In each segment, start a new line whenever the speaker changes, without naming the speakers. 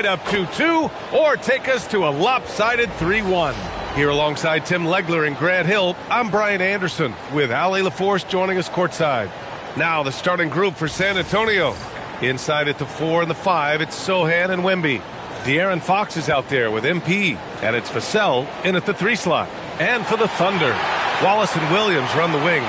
up 2-2 or take us to a lopsided 3-1. Here alongside Tim Legler and Grant Hill, I'm Brian Anderson with Ali LaForce joining us courtside. Now the starting group for San Antonio. Inside at the 4 and the 5, it's Sohan and Wemby. De'Aaron Fox is out there with MP, and it's Vassell in at the 3 slot. And for the Thunder, Wallace and Williams run the wings.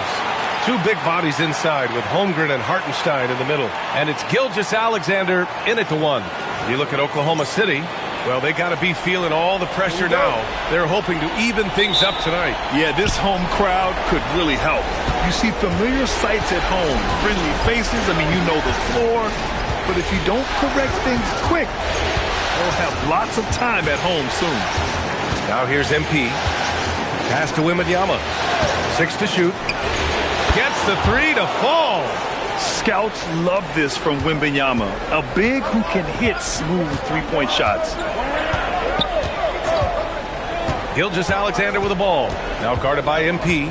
Two big bodies inside with Holmgren and Hartenstein in the middle. And it's Gilgeous-Alexander in at the 1. You look at Oklahoma City, well, they got to be feeling all the pressure now. They're hoping to even things up tonight.
Yeah, this home crowd could really help. You see familiar sights at home, friendly faces. I mean, you know the floor. But if you don't correct things quick, they'll have lots of time at home soon.
Now here's MP. Pass to Wembanyama. 6 to shoot. Gets the 3 to fall.
Scouts love this from Wembanyama, a big who can hit smooth three-point shots.
Gilgeous-Alexander with the ball. Now guarded by MP.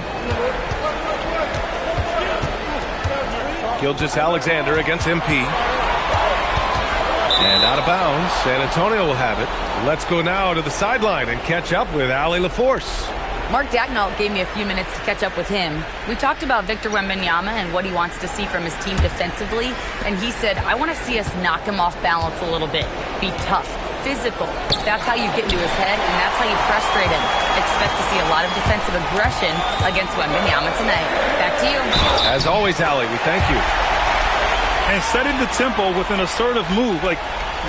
Gilgeous-Alexander against MP. And out of bounds. San Antonio will have it. Let's go now to the sideline and catch up with Ali LaForce.
Mark Dagnall gave me a few minutes to catch up with him. We talked about Victor Wembanyama and what he wants to see from his team defensively, and he said, I want to see us knock him off balance a little bit. Be tough, physical. That's how you get into his head, and that's how you frustrate him. Expect to see a lot of defensive aggression against Wembanyama tonight. Back to you.
As always, Ali, we thank you.
And setting the tempo with an assertive move. Like,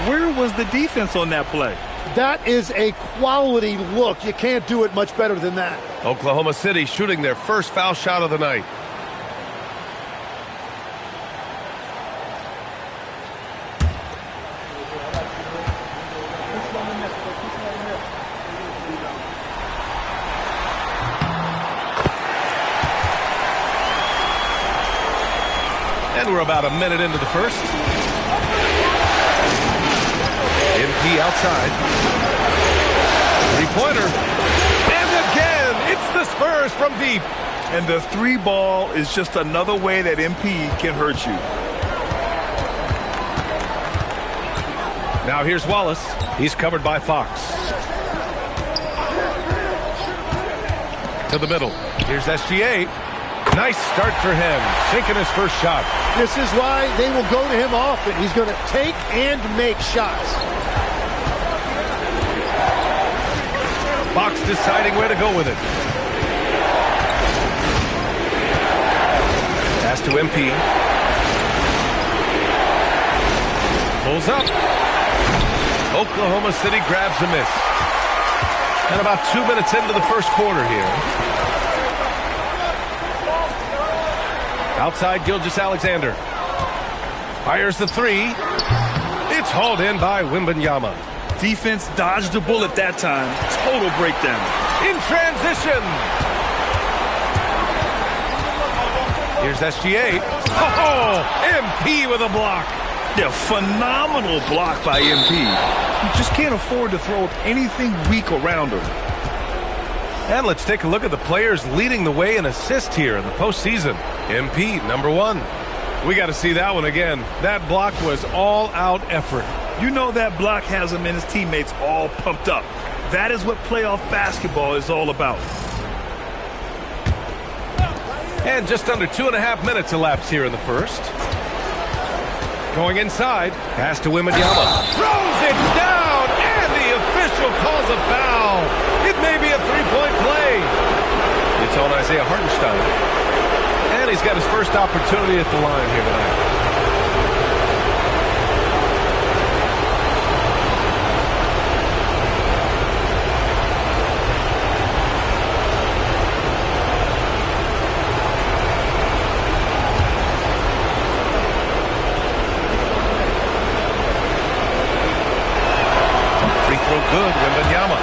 where was the defense on that play?
That is a quality look. You can't do it much better than that.
Oklahoma City shooting their first foul shot of the night. And we're about a minute into the first. MP outside. Three-pointer. And again, it's the Spurs from deep.
And the 3 ball is just another way that MP can hurt you.
Now here's Wallace. He's covered by Fox. To the middle. Here's SGA. Nice start for him. Sinking his first shot.
This is why they will go to him often. He's going to take and make shots.
Fox deciding where to go with it. Pass to MP. Pulls up. Oklahoma City grabs a miss. And about 2 minutes into the first quarter here. Outside Gilgeous-Alexander. Fires the 3. It's hauled in by Wembanyama.
Defense dodged the bullet that time. Total breakdown.
In transition. Here's SGA. Oh, MP with a block.
Yeah, phenomenal block by MP. You just can't afford to throw anything weak around him.
And let's take a look at the players leading the way in assists here in the postseason. MP, number 1. We got to see that one again. That block was all-out effort.
You know that block has him and his teammates all pumped up. That is what playoff basketball is all about.
And just under 2.5 minutes elapsed here in the first. Going inside. Pass to Wembanyama. Throws it down, and the official calls a foul. It may be a 3-point play. It's on Isaiah Hartenstein. And he's got his first opportunity at the line here tonight. Good, Wembanyama.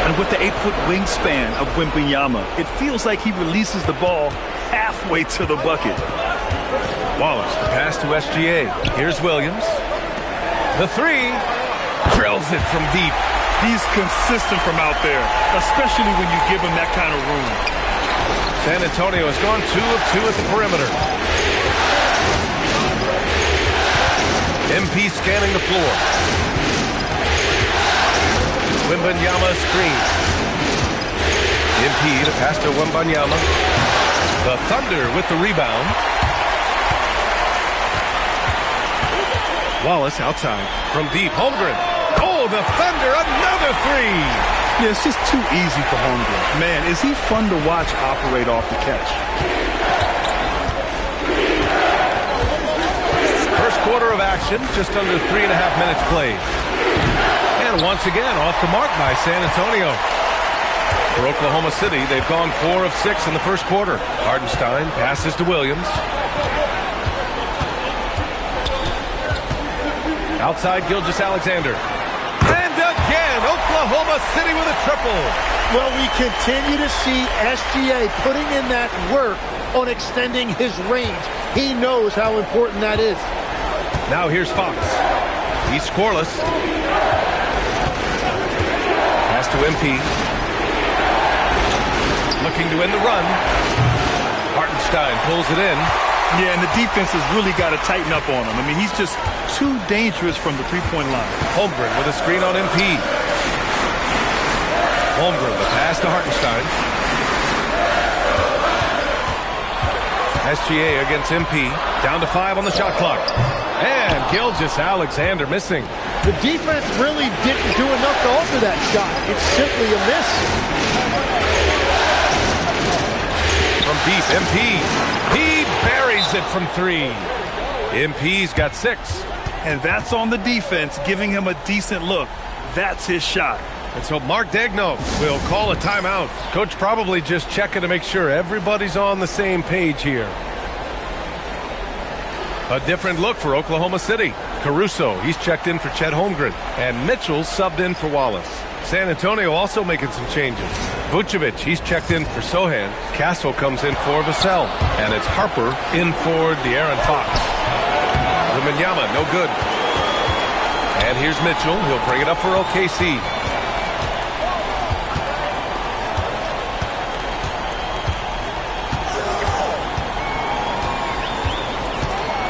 And with the 8-foot wingspan of Wembanyama, it feels like he releases the ball halfway to the bucket.
Wallace, the pass to SGA. Here's Williams. The 3. Drills it from deep.
He's consistent from out there, especially when you give him that kind of room.
San Antonio has gone 2 of 2 at the perimeter. MP scanning the floor. Wembanyama screen. MP to pass to Wembanyama. The Thunder with the rebound. Wallace outside from deep. Holmgren. Oh, the Thunder, another three.
Yeah, it's just too easy for Holmgren. Man, is he fun to watch operate off the catch.
First quarter of action, just under 3.5 minutes played. And once again, off the mark by San Antonio. For Oklahoma City, they've gone 4 of 6 in the first quarter. Hartenstein passes to Williams. Outside, Gilgeous-Alexander. And again, Oklahoma City with a triple.
Well, we continue to see SGA putting in that work on extending his range. He knows how important that is.
Now here's Fox. He's scoreless. Pass to MP. Looking to end the run. Hartenstein pulls it in.
Yeah, and the defense has really got to tighten up on him. I mean, he's just too dangerous from the three-point line.
Holmgren with a screen on MP. Holmgren, the pass to Hartenstein. SGA against MP. Down to 5 on the shot clock. And Gilgeous-Alexander missing.
The defense really didn't do enough to alter that shot. It's simply a miss.
From deep, MP. He buries it from 3. MP's got 6.
And that's on the defense, giving him a decent look. That's his shot.
And so Mark Daigneault will call a timeout. Coach probably just checking to make sure everybody's on the same page here. A different look for Oklahoma City. Caruso, he's checked in for Chet Holmgren. And Mitchell's subbed in for Wallace. San Antonio also making some changes. Vucevic, he's checked in for Sohan. Castle comes in for Vassell. And it's Harper in for De'Aaron Fox. Wembanyama, no good. And here's Mitchell. He'll bring it up for OKC.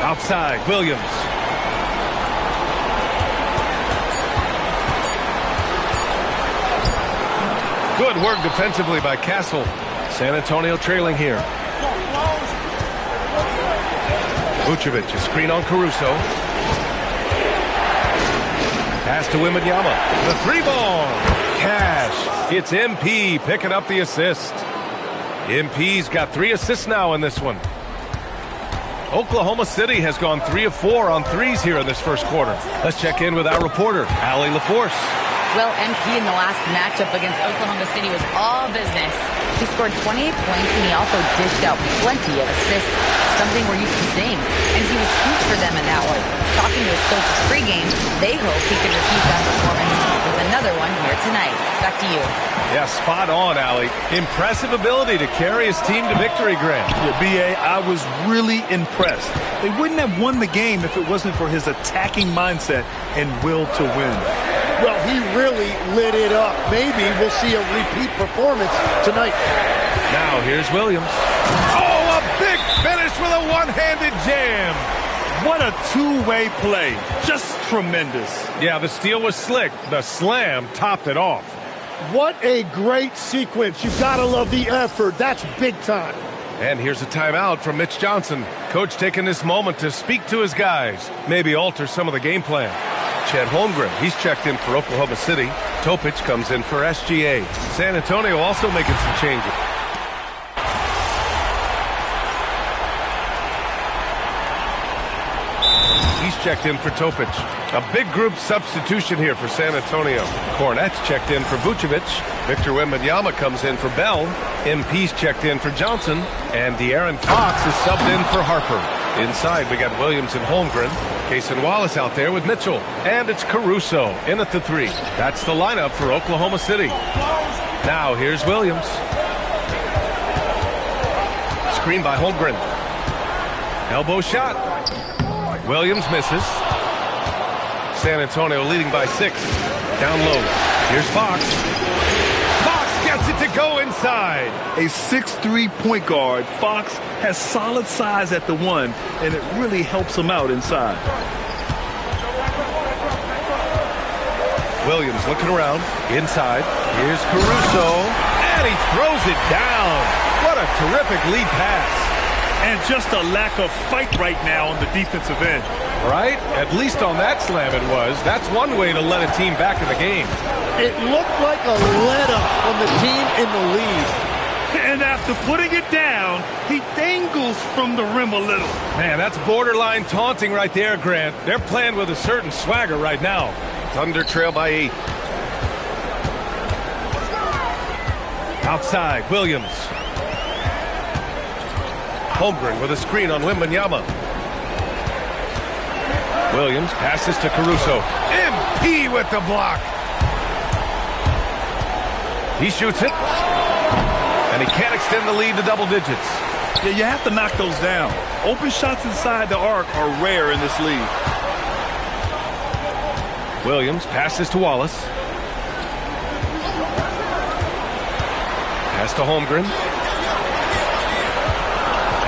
Outside, Williams. Good work defensively by Castle. San Antonio trailing here. Vucevic, a screen on Caruso. Pass to Wembanyama. The 3-ball. Cash. It's MP picking up the assist. MP's got 3 assists now in this one. Oklahoma City has gone 3 of 4 on threes here in this first quarter. Let's check in with our reporter, Allie LaForce.
Well, MP in the last matchup against Oklahoma City was all business. He scored 28 points, and he also dished out plenty of assists, something we're used to seeing. And he was huge for them in that one. Talking to his coaches pregame, they hope he can repeat that performance with another one here tonight. Back to you.
Yeah, spot on, Allie. Impressive ability to carry his team to victory, Grant.
Yeah, B.A., I was really impressed. They wouldn't have won the game if it wasn't for his attacking mindset and will to win.
Well, he really lit it up. Maybe we'll see a repeat performance tonight.
Now, here's Williams. Oh, a big finish with a one-handed jam.
What a two-way play. Just tremendous.
Yeah, the steal was slick. The slam topped it off.
What a great sequence. You've got to love the effort. That's big time.
And here's a timeout from Mitch Johnson. Coach taking this moment to speak to his guys. Maybe alter some of the game plan. Chet Holmgren, he's checked in for Oklahoma City. Topic comes in for SGA. San Antonio also making some changes. He's checked in for Topic. A big group substitution here for San Antonio. Cornette's checked in for Vucevic. Victor Wembanyama comes in for Bell. MP's checked in for Johnson. And De'Aaron Fox is subbed in for Harper. Inside, we got Williams and Holmgren. Case and Wallace out there with Mitchell. And it's Caruso in at the 3. That's the lineup for Oklahoma City. Now, here's Williams. Screen by Holmgren. Elbow shot. Williams misses. San Antonio leading by 6. Down low. Here's Fox. Fox gets it to go inside.
A 6'3" point guard. Fox has solid size at the 1, and it really helps him out inside.
Williams looking around, inside. Here's Caruso, and he throws it down. What a terrific lead pass.
And just a lack of fight right now on the defensive end.
Right? At least on that slam it was. That's one way to let a team back in the game.
It looked like a let-up from the team in the lead.
And after putting it down, he dangles from the rim a little.
Man, that's borderline taunting right there, Grant. They're playing with a certain swagger right now. Thunder trail by 8. Outside, Williams. Holmgren with a screen on Wembanyama. Williams passes to Caruso. MP with the block. He shoots it. And he can't extend the lead to double digits.
Yeah, you have to knock those down. Open shots inside the arc are rare in this league.
Williams passes to Wallace. Pass to Holmgren.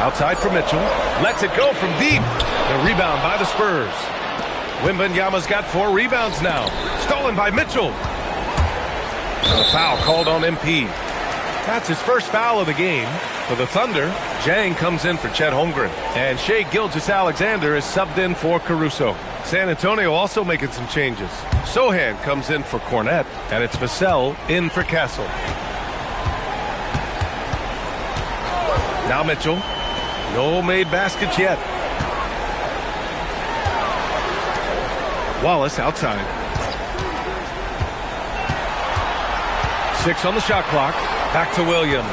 Outside for Mitchell. Lets it go from deep. The rebound by the Spurs. Wembanyama's got 4 rebounds now. Stolen by Mitchell. And a foul called on MP. That's his first foul of the game. For the Thunder, Jang comes in for Chet Holmgren. And Shai Gilgeous-Alexander is subbed in for Caruso. San Antonio also making some changes. Sohan comes in for Cornette. And it's Vassell in for Castle. Now Mitchell. No made baskets yet. Wallace outside. 6 on the shot clock. Back to Williams.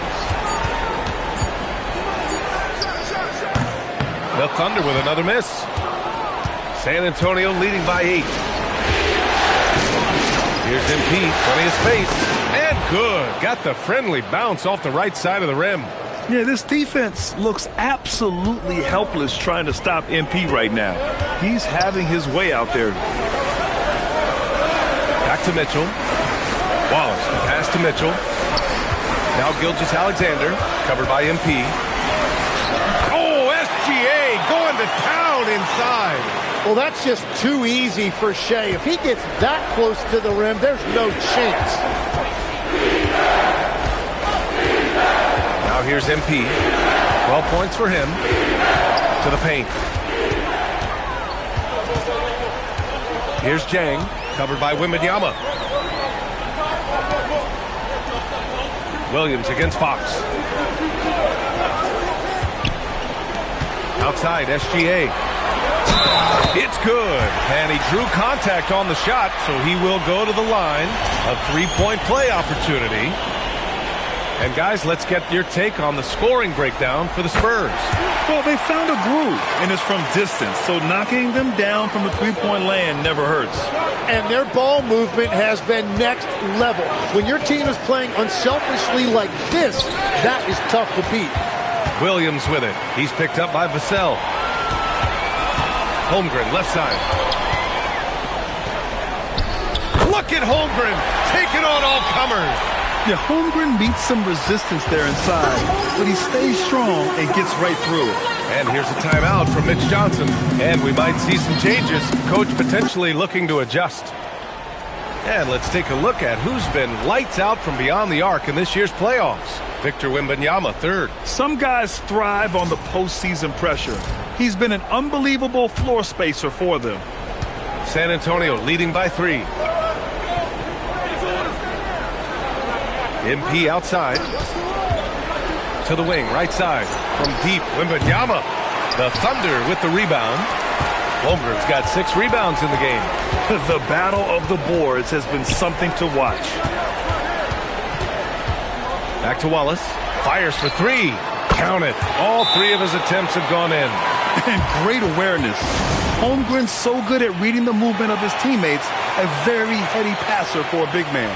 The Thunder with another miss. San Antonio leading by 8. Here's MP. Plenty of space. And good. Got the friendly bounce off the right side of the rim.
Yeah, this defense looks absolutely helpless trying to stop MP right now. He's having his way out there.
Back to Mitchell. Wallace, the pass to Mitchell. Now Gilgeous-Alexander, covered by MP. Oh, SGA going to town inside.
Well, that's just too easy for Shai. If he gets that close to the rim, there's no chance.
Now here's MP. 12 points for him. To the paint. Here's Jang, covered by Wembanyama. Williams against Fox. Outside, SGA. It's good. And he drew contact on the shot, so he will go to the line. A 3-point play opportunity. And guys, let's get your take on the scoring breakdown for the Spurs.
Well, they found a groove, and it's from distance, so knocking them down from the three-point land never hurts.
And their ball movement has been next level. When your team is playing unselfishly like this, that is tough to beat.
Williams with it. He's picked up by Vassell. Holmgren, left side. Look at Holmgren taking on all comers.
Yeah, Holmgren meets some resistance there inside, but he stays strong and gets right through it.
And here's a timeout from Mitch Johnson. And we might see some changes. Coach potentially looking to adjust. And let's take a look at who's been lights out from beyond the arc in this year's playoffs. Victor Wembanyama, 3rd.
Some guys thrive on the postseason pressure. He's been an unbelievable floor spacer for them.
San Antonio leading by 3. MP outside. To the wing, right side. From deep, Wembanyama. The Thunder with the rebound. Holmgren's got 6 rebounds in the game.
The battle of the boards has been something to watch.
Back to Wallace. Fires for 3. Count it. All 3 of his attempts have gone in.
And great awareness. Holmgren's so good at reading the movement of his teammates. A very heady passer for a big man.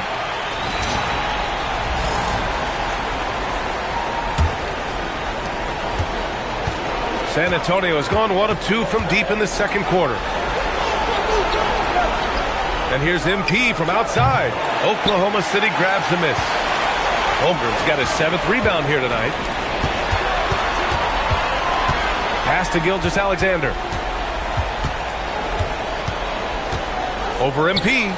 San Antonio has gone 1 of 2 from deep in the second quarter. And here's MP from outside. Oklahoma City grabs the miss. Holmgren's got his 7th rebound here tonight. Pass to Gilgeous-Alexander. Over MP.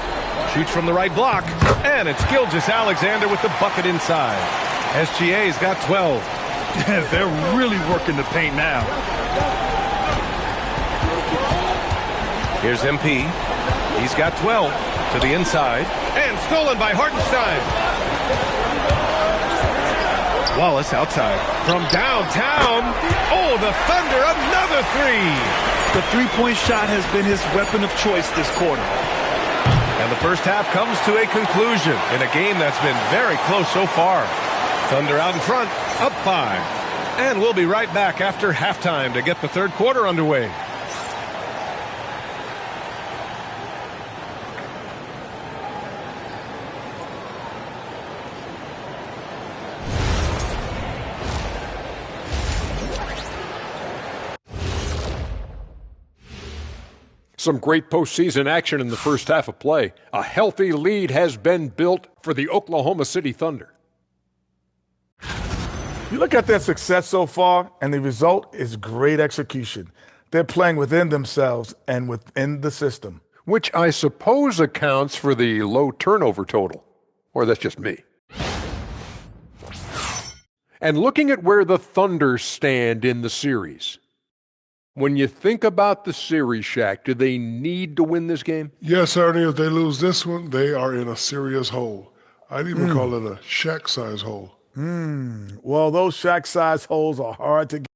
Shoots from the right block, and it's Gilgeous-Alexander with the bucket inside. SGA's got 12.
They're really working the paint now.
Here's MP. He's got 12 to the inside, and stolen by Hartenstein. Wallace outside from downtown. Oh, the Thunder, another three.
The three-point shot has been his weapon of choice this quarter.
And the first half comes to a conclusion in a game that's been very close so far. Thunder out in front, up 5. And we'll be right back after halftime to get the third quarter underway.
Some great postseason action in the first half of play. A healthy lead has been built for the Oklahoma City Thunder.
You look at their success so far, and the result is great execution. They're playing within themselves and within the system.
Which I suppose accounts for the low turnover total. Or that's just me. And looking at where the Thunder stand in the series, when you think about the series, Shaq, do they need to win this game?
Yes, Ernie, if they lose this one, they are in a serious hole. I'd even call it a Shaq-size hole.
Well, those Shaq-size holes are hard to get.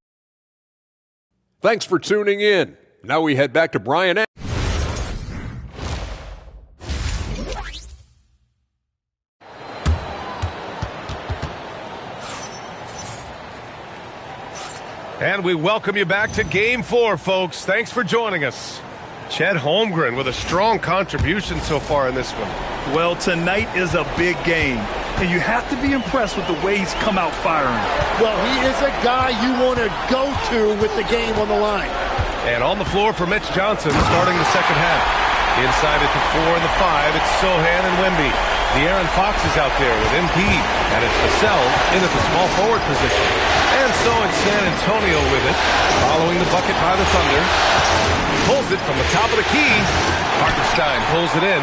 Thanks for tuning in. Now we head back to Brian.
And we welcome you back to Game 4, folks. Thanks for joining us. Chet Holmgren with a strong contribution so far in this one.
Well, tonight is a big game, and you have to be impressed with the way he's come out firing.
Well, he is a guy you want to go to with the game on the line.
And on the floor for Mitch Johnson starting the second half. Inside at the 4 and the 5, it's Sohan and Wemby. De'Aaron Fox is out there with MP, and it's Vassell in at the small forward position. And so it's San Antonio with it, following the bucket by the Thunder. Pulls it from the top of the key. Hartenstein pulls it in.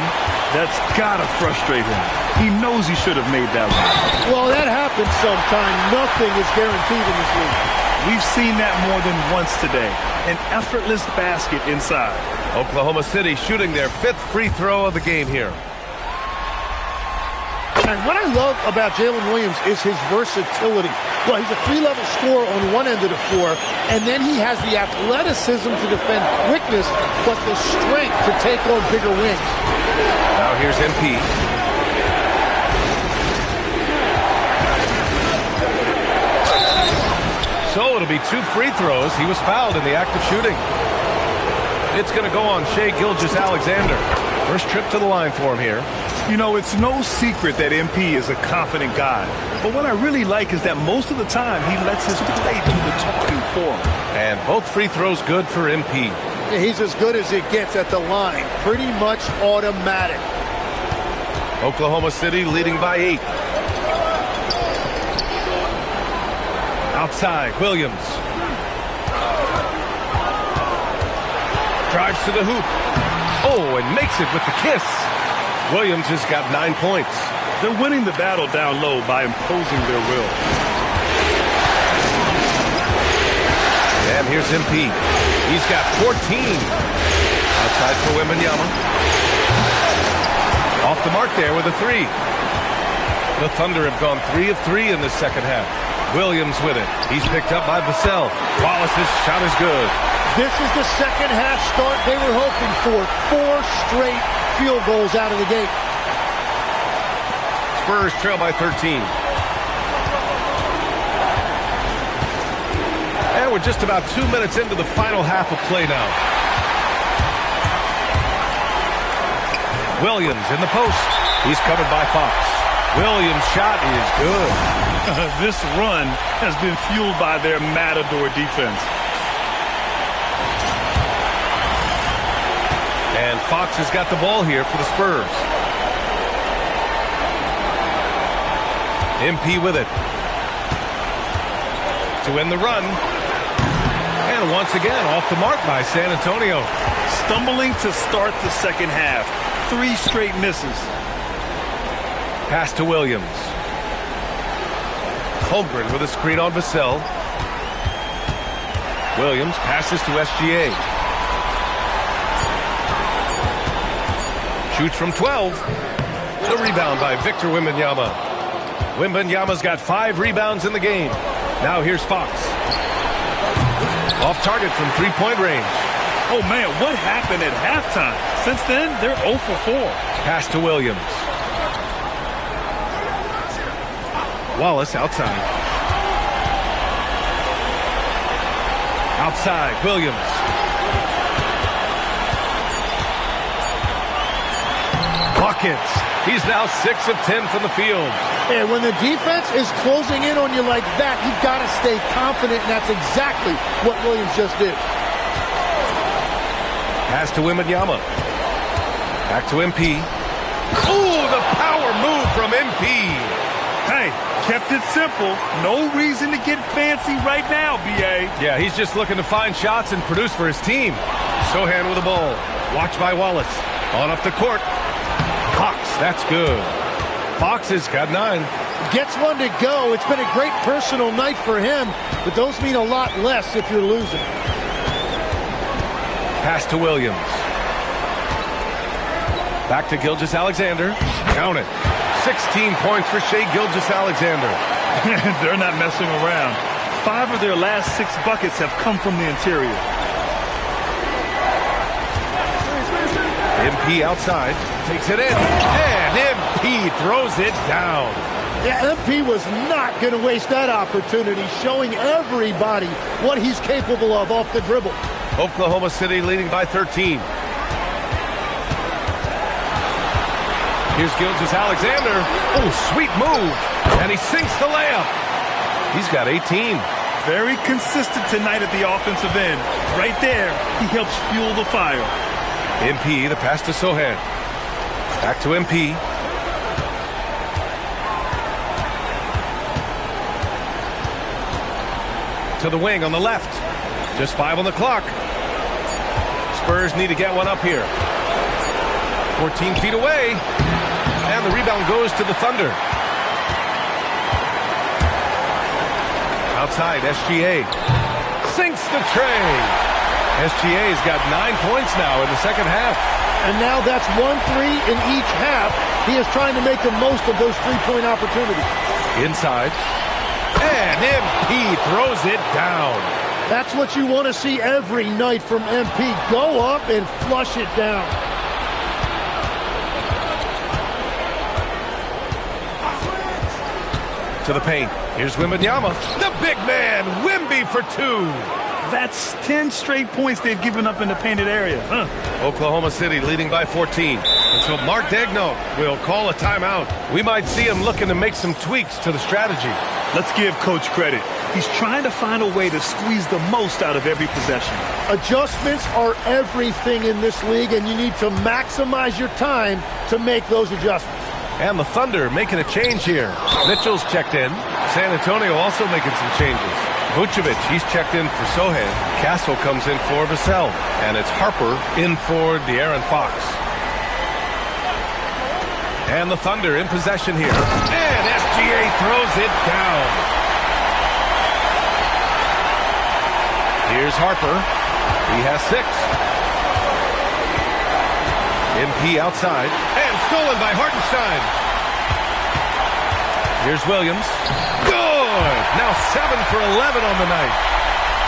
That's gotta frustrate him. He knows he should have made that one.
Well, that happens sometime. Nothing is guaranteed in this league.
We've seen that more than once today. An effortless basket inside.
Oklahoma City shooting their 5th free throw of the game here.
And what I love about Jalen Williams is his versatility. Well, he's a 3-level scorer on one end of the floor, and then he has the athleticism to defend quickness, but the strength to take on bigger wings.
Now here's MP. So it'll be 2 free throws. He was fouled in the act of shooting. It's going to go on Shai Gilgeous-Alexander. First trip to the line for him here.
You know, it's no secret that MP is a confident guy. But what I really like is that most of the time he lets his play do the talking for him.
And both free throws good for MP.
Yeah, he's as good as it gets at the line. Pretty much automatic.
Oklahoma City leading by 8. Outside, Williams. Drives to the hoop. Oh, and makes it with the kiss. Williams has got 9 points.
They're winning the battle down low by imposing their will.
And here's MP. He's got 14. Outside for Wembanyama. Off the mark there with a 3. The Thunder have gone 3 of 3 in the second half. Williams with it. He's picked up by Vassell. Wallace's shot is good.
This is the second half start they were hoping for. 4 straight field goals out of the gate.
Spurs trail by 13. And we're just about 2 minutes into the final half of play now. Williams in the post. He's covered by Fox. Williams' shot is good.
This run has been fueled by their Matador defense.
And Fox has got the ball here for the Spurs. MP with it. To end the run. And once again, off the mark by San Antonio.
Stumbling to start the second half. 3 straight misses.
Pass to Williams. Holmgren with a screen on Vassell. Williams passes to SGA. Shoots from 12. The rebound by Victor Wembanyama. Wembanyama's got 5 rebounds in the game. Now here's Fox. Off target from three-point range.
Oh, man, what happened at halftime? Since then, they're 0 for 4.
Pass to Williams. Wallace outside. Outside, Williams. Buckets. He's now 6 of 10 from the field.
And when the defense is closing in on you like that, you've got to stay confident, and that's exactly what Williams just did.
Pass to Wembanyama. Back to MP. Ooh, the power move from MP.
Hey, kept it simple. No reason to get fancy right now, B.A.
Yeah, he's just looking to find shots and produce for his team. Sohan with the ball. Watched by Wallace. On up the court. Cox, that's good. Fox has got 9.
Gets one to go. It's been a great personal night for him, but those mean a lot less if you're losing.
Pass to Williams. Back to Gilgeous-Alexander. Count it. 16 points for Shai Gilgeous-Alexander.
They're not messing around. 5 of their last 6 buckets have come from the interior.
MP outside. Takes it in. And MP throws it down.
Yeah, MP was not going to waste that opportunity, showing everybody what he's capable of off the dribble.
Oklahoma City leading by 13. Here's Gilgeous-Alexander. Oh, sweet move. And he sinks the layup. He's got 18.
Very consistent tonight at the offensive end. Right there, he helps fuel the fire.
MP, the pass to Sohan. Back to MP. To the wing on the left. Just 5 on the clock. Spurs need to get one up here. 14 feet away. And the rebound goes to the Thunder. Outside, SGA. Sinks the tray. SGA's got 9 points now in the second half.
And now that's 1-3 in each half. He is trying to make the most of those three-point opportunities.
Inside. And MP throws it down.
That's what you want to see every night from MP. Go up and flush it down.
To the paint. Here's Wembanyama. The big man, Wemby for 2.
That's 10 straight points they've given up in the painted area.
Oklahoma City leading by 14. And so Mark Daigneault will call a timeout. We might see him looking to make some tweaks to the strategy.
Let's give Coach credit. He's trying to find a way to squeeze the most out of every possession.
Adjustments are everything in this league, and you need to maximize your time to make those adjustments.
And the Thunder making a change here. Mitchell's checked in. San Antonio also making some changes. Vucevic, he's checked in for Sohan. Castle comes in for Vassell. And it's Harper in for De'Aaron Fox. And the Thunder in possession here. And SGA throws it down. Here's Harper. He has 6. MP outside. And stolen by Hartenstein. Here's Williams. Good! Now 7 for 11 on the night.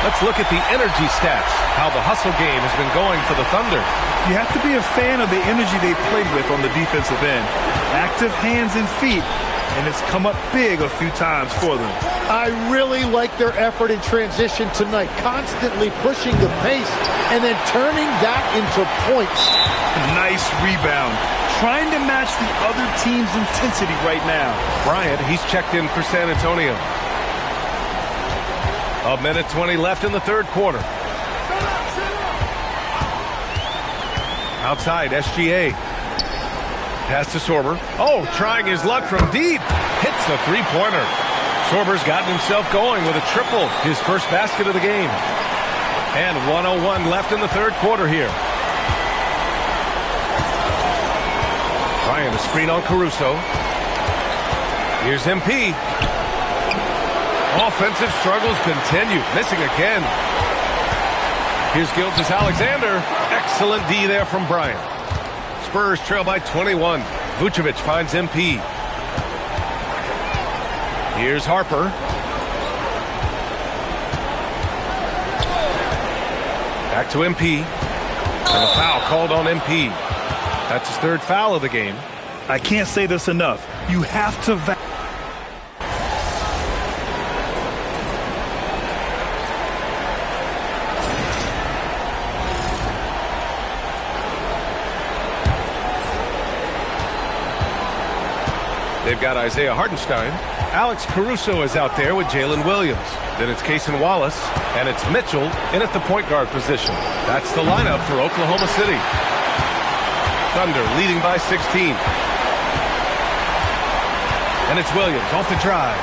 Let's look at the energy stats, how the hustle game has been going for the Thunder.
You have to be a fan of the energy they played with on the defensive end. Active hands and feet, and it's come up big a few times for them.
I really like their effort in transition tonight, constantly pushing the pace and then turning that into points.
Nice rebound. Trying to match the other team's intensity right now.
Bryant, he's checked in for San Antonio. 1:20 left in the third quarter. Outside, SGA. Pass to Sorber. Oh, trying his luck from deep. Hits a three-pointer. Sorber's gotten himself going with a triple, his first basket of the game. And 1:01 left in the third quarter here. Bryant, a screen on Caruso. Here's MP. Offensive struggles continue. Missing again. Here's Gilgeous-Alexander. Excellent D there from Bryant. Spurs trail by 21. Vucevic finds MP. Here's Harper. Back to MP. And a foul called on MP. That's his third foul of the game.
I can't say this enough. You have to
They've got Isaiah Hartenstein. Alex Caruso is out there with Jalen Williams. Then it's Cason Wallace, and it's Mitchell in at the point guard position. That's the lineup for Oklahoma City. Thunder leading by 16. And it's Williams off the drive.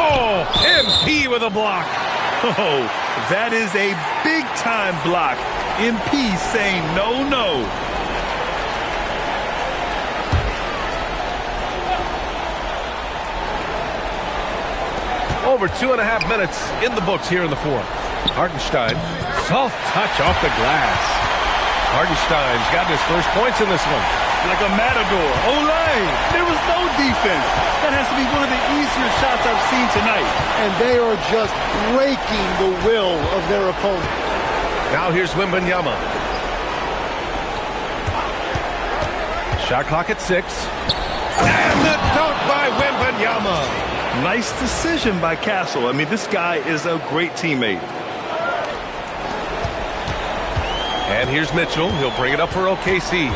Oh, MP with a block.
Oh, that is a big-time block. MP saying no, no.
Over 2.5 minutes in the books here in the fourth. Hartenstein, soft touch off the glass. Hartenstein's gotten his first points in this one.
Like a matador. Olay! There was no defense. That has to be one of the easier shots I've seen tonight.
And they are just breaking the will of their opponent.
Now here's Wembanyama. Shot clock at 6. And the dunk by Wembanyama.
Nice decision by Castle. I mean, this guy is a great teammate.
And here's Mitchell. He'll bring it up for OKC.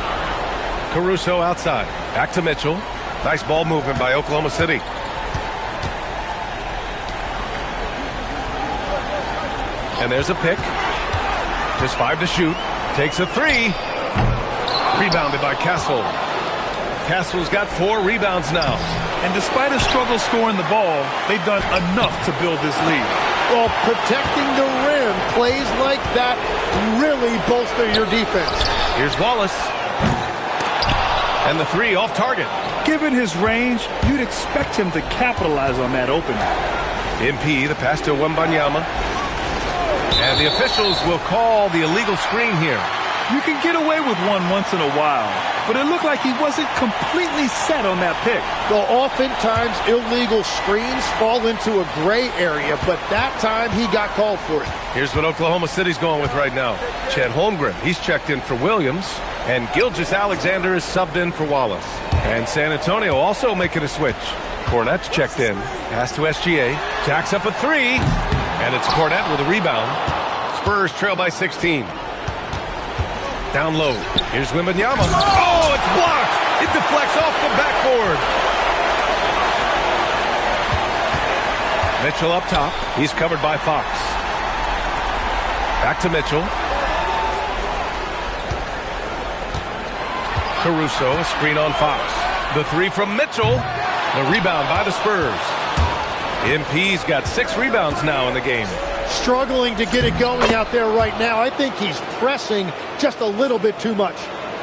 Caruso outside. Back to Mitchell. Nice ball movement by Oklahoma City. And there's a pick. Just 5 to shoot. Takes a 3. Rebounded by Castle. Castle's got 4 rebounds now.
And despite a struggle scoring the ball, they've done enough to build this lead.
Well, protecting the rim, plays like that really bolster your defense.
Here's Wallace. And the 3 off target.
Given his range, you'd expect him to capitalize on that opening.
MP, the pass to Wembanyama. And the officials will call the illegal screen here.
You can get away with one once in a while, but it looked like he wasn't completely set on that pick.
Well, oftentimes illegal screens fall into a gray area, but that time he got called for it.
Here's what Oklahoma City's going with right now. Chet Holmgren, he's checked in for Williams, and Gilgeous-Alexander is subbed in for Wallace. And San Antonio also making a switch. Cornette's checked in, pass to SGA, jacks up a 3, and it's Cornette with a rebound. Spurs trail by 16. Down low. Here's Wembanyama. Oh, it's blocked. It deflects off the backboard. Mitchell up top. He's covered by Fox. Back to Mitchell. Caruso, a screen on Fox. The 3 from Mitchell. The rebound by the Spurs. MP's got 6 rebounds now in the game.
Struggling to get it going out there right now. I think he's pressing just a little bit too much.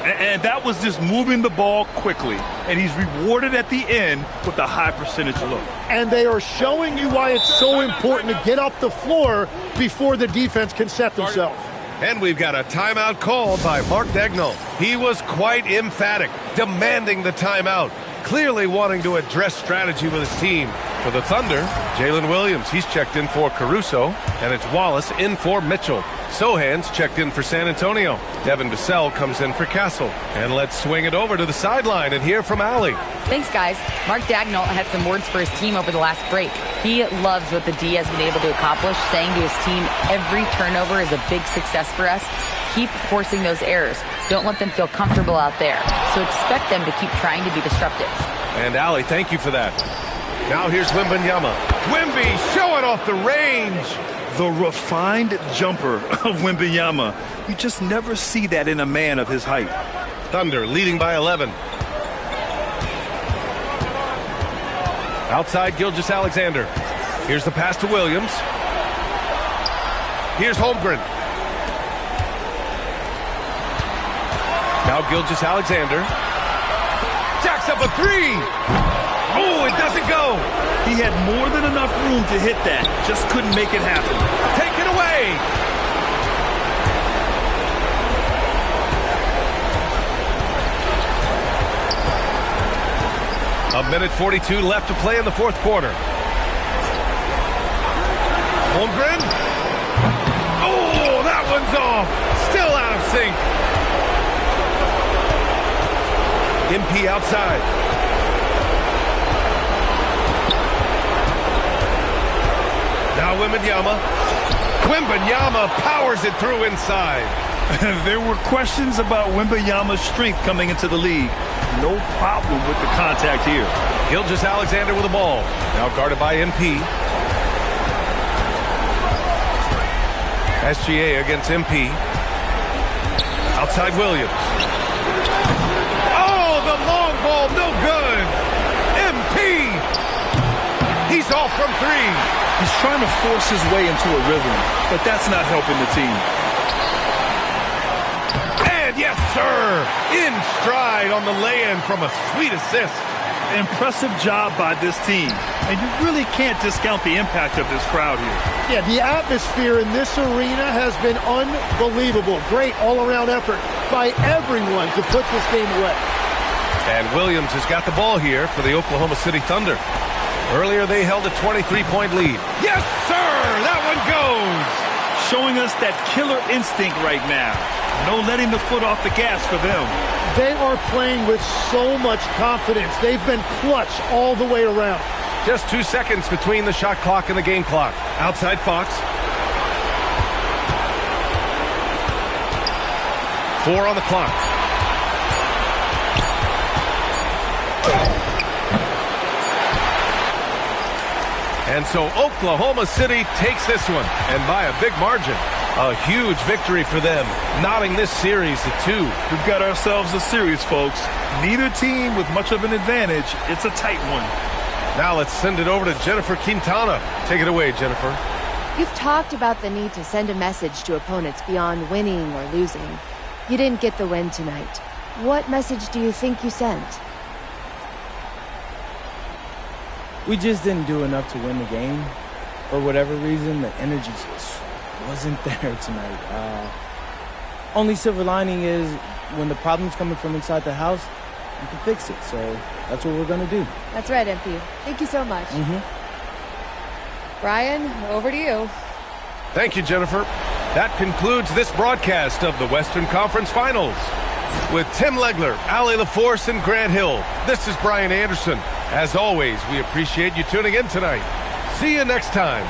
And that was just moving the ball quickly. And he's rewarded at the end with a high percentage look.
And they are showing you why it's so important to get off the floor before the defense can set themselves.
And we've got a timeout called by Mark Daigneault. He was quite emphatic, demanding the timeout, clearly wanting to address strategy with his team. For the Thunder, Jalen Williams, he's checked in for Caruso, and it's Wallace in for Mitchell. Sohan's checked in for San Antonio. Devin Vassell comes in for Castle. And let's swing it over to the sideline and hear from Allie.
Thanks, guys. Mark Daigneault had some words for his team over the last break. He loves what the D has been able to accomplish, saying to his team, every turnover is a big success for us. Keep forcing those errors. Don't let them feel comfortable out there. So expect them to keep trying to be disruptive.
And Allie, thank you for that. Now here's Wembanyama. Wemby showing off the range.
The refined jumper of Wembanyama. You just never see that in a man of his height.
Thunder leading by 11. Outside Gilgeous-Alexander. Here's the pass to Williams. Here's Holmgren. Now Gilgeous-Alexander. Jacks up a three. Oh, it doesn't go.
He had more than enough room to hit that. Just couldn't make it happen.
Take it away. A minute 42 left to play in the fourth quarter. Holmgren. Oh, that one's off. Still out of sync. MP outside. Now Wembanyama powers it through inside.
There were questions about Wembanyama's strength coming into the league. No problem with the contact here.
Gilgeous-Alexander with the ball. Now guarded by MP. SGA against MP. Outside Williams. Oh, the long ball, no good. MP. He's off from three.
He's trying to force his way into a rhythm, but that's not helping the team.
And yes, sir, in stride on the lay-in from a sweet assist.
Impressive job by this team, and you really can't discount the impact of this crowd here.
Yeah, the atmosphere in this arena has been unbelievable. Great all-around effort by everyone to put this game away.
And Williams has got the ball here for the Oklahoma City Thunder. Earlier, they held a 23-point lead. Yes, sir! That one goes!
Showing us that killer instinct right now. No letting the foot off the gas for them.
They are playing with so much confidence. They've been clutch all the way around.
Just 2 seconds between the shot clock and the game clock. Outside Fox. 4 on the clock. And so Oklahoma City takes this one, and by a big margin. A huge victory for them, knotting this series to 2.
We've got ourselves a series, folks. Neither team with much of an advantage. It's a tight one.
Now let's send it over to Jennifer Quintana. Take it away, Jennifer.
You've talked about the need to send a message to opponents beyond winning or losing. You didn't get the win tonight. What message do you think you sent?
We just didn't do enough to win the game. For whatever reason, the energy just wasn't there tonight. Only silver lining is when the problem's coming from inside the house, you can fix it. So that's what we're going to do.
That's right, MP. Thank you so much. Brian, over to you.
Thank you, Jennifer. That concludes this broadcast of the Western Conference Finals. With Tim Legler, Allie LaForce, and Grant Hill, this is Brian Anderson. As always, we appreciate you tuning in tonight. See you next time.